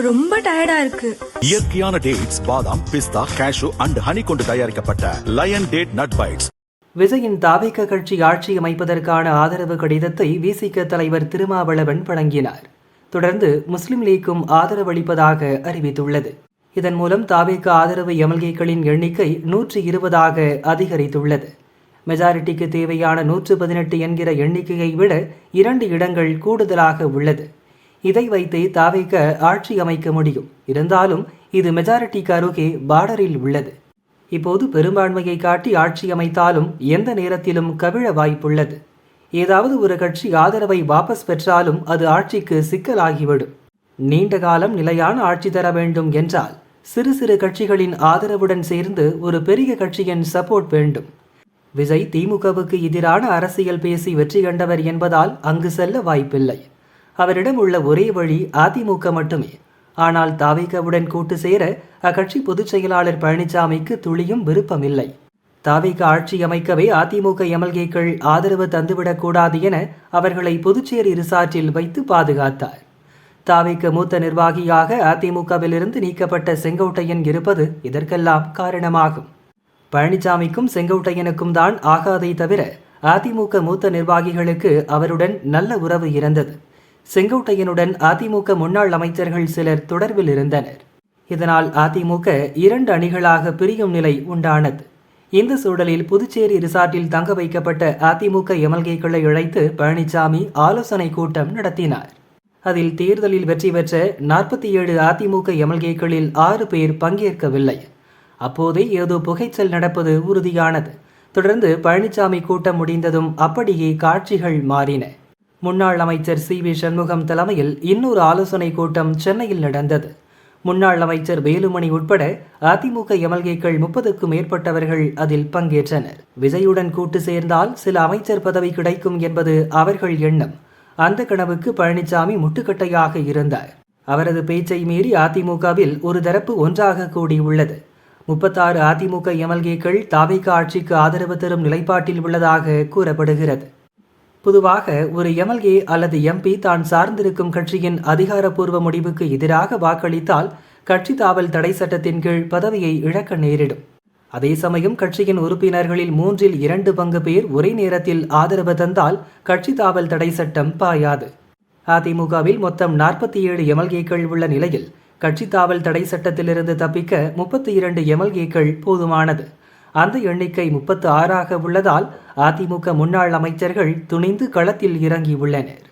ரொம்ப டயர்டா இருக்கு. இயற்கையான டேட்ஸ், பாதாம், பிஸ்தா, கேஷு அண்ட் ஹனி கொண்டு தயாரிக்கப்பட்ட லயன் டேட் நட் பைட்ஸ். விஜயின் தாவேக கட்சி ஆட்சி அமைப்பதற்கான ஆதரவு கடிதத்தை விசிக தலைவர் திருமாவளவன் வழங்கினார். தொடர்ந்து முஸ்லிம் லீக்கும் ஆதரவளிப்பதாக அறிவித்துள்ளது. இதன் மூலம் தாவேக ஆதரவு எம்எல்ஏக்களின் எண்ணிக்கை 120ஆக அதிகரித்துள்ளது. மெஜாரிட்டிக்கு தேவையான 118 என்கிற எண்ணிக்கையை விட 2 இடங்கள் கூடுதலாக உள்ளது. இதை வைத்து தாவேக ஆட்சி அமைக்க முடியும். இருந்தாலும் இது மெஜாரிட்டிக்கு அருகே பார்டரில் உள்ளது. இப்போது பெரும்பான்மையை காட்டி ஆட்சி அமைத்தாலும் எந்த நேரத்திலும் கவிழ வாய்ப்புள்ளது. ஏதாவது ஒரு கட்சி ஆதரவை வாபஸ் பெற்றாலும் அது ஆட்சிக்கு சிக்கலாகிவிடும். நீண்ட காலம் நிலையான ஆட்சி தர வேண்டும் என்றால் சிறு சிறு கட்சிகளின் ஆதரவுடன் சேர்ந்து ஒரு பெரிய கட்சியின் சப்போர்ட் வேண்டும். விஜய் திமுகவுக்கு எதிரான அரசியல் பேசி வெற்றி கண்டவர் என்பதால் அங்கு செல்ல வாய்ப்பில்லை. அவரிடம் உள்ள ஒரே வழி அதிமுக மட்டுமே. ஆனால் தாவேகவுடன் கூட்டு சேர அக்கட்சி பொதுச் செயலாளர் பழனிசாமிக்கு துளியும் விருப்பமில்லை. தாவேக ஆட்சி அமைக்கவே அதிமுக எம்எல்ஏக்கள் ஆதரவு தந்துவிடக்கூடாது என அவர்களை புதுச்சேரி ரிசார்ட்டில் வைத்து பாதுகாத்தார். தாவேக மூத்த நிர்வாகியாக அதிமுகவிலிருந்து நீக்கப்பட்ட செங்கோட்டையன் இருப்பது இதற்கெல்லாம் காரணமாகும். பழனிசாமிக்கும் செங்கோட்டையனுக்கும் தான் ஆகாதை தவிர அதிமுக மூத்த நிர்வாகிகளுக்கு அவருடன் நல்ல உறவு இருந்தது. செங்கோட்டையனுடன் அதிமுக முன்னாள் அமைச்சர்கள் சிலர் தொடர்பில் இருந்தனர். இதனால் அதிமுக 2 அணிகளாக பிரியும் நிலை உண்டானது. இந்த சூழலில் புதுச்சேரி ரிசார்ட்டில் தங்க வைக்கப்பட்ட அதிமுக எம்எல்ஏக்களை அழைத்து பழனிசாமி ஆலோசனை கூட்டம் நடத்தினார். அதில் தேர்தலில் வெற்றி பெற்ற 47 அதிமுக எம்எல்ஏக்களில் 6 பேர் பங்கேற்கவில்லை. அப்போதே ஏதோ புகைச்சல் நடப்பது உறுதியானது. தொடர்ந்து பழனிசாமி கூட்டம் முடிந்ததும் அப்படியே காட்சிகள் மாறின. முன்னாள் அமைச்சர் சி.வி. சண்முகம் தலைமையில் இன்னொரு ஆலோசனை கூட்டம் சென்னையில் நடந்தது. முன்னாள் அமைச்சர் வேலுமணி உட்பட அதிமுக எம்எல்ஏக்கள் 30க்கும் மேற்பட்டவர்கள் அதில் பங்கேற்றனர். விஜயுடன் கூட்டு சேர்ந்தால் சில அமைச்சர் பதவி கிடைக்கும் என்பது அவர்கள் எண்ணம். அந்த கனவுக்கு பழனிசாமி முட்டுக்கட்டையாக இருந்தார். அவரது பேச்சை மீறி அதிமுகவில் ஒரு தரப்பு ஒன்றாக கூடியுள்ளது. 36 அதிமுக எம்எல்ஏக்கள் தாவேக ஆட்சிக்கு ஆதரவு தரும் நிலைப்பாட்டில் உள்ளதாக கூறப்படுகிறது. பொதுவாக ஒரு எம்எல்ஏ அல்லது எம்பி தான் சார்ந்திருக்கும் கட்சியின் அதிகாரப்பூர்வ முடிவுக்கு எதிராக வாக்களித்தால் கட்சி தாவல் தடை சட்டத்தின் கீழ் பதவியை இழக்க நேரிடும். அதே சமயம் கட்சியின் உறுப்பினர்களில் 2/3 பங்கு பேர் ஒரே நேரத்தில் ஆதரவு தந்தால் கட்சி தாவல் தடை சட்டம் பாயாது. அதிமுகவில் மொத்தம் 47 எம்எல்ஏக்கள் உள்ள நிலையில் கட்சி தாவல் தடை சட்டத்திலிருந்து தப்பிக்க 32 எம்எல்ஏக்கள் போதுமானது. அந்த எண்ணிக்கை 36ஆக உள்ளதால் அதிமுக முன்னாள் அமைச்சர்கள் துணிந்து களத்தில் இறங்கியுள்ளனர்.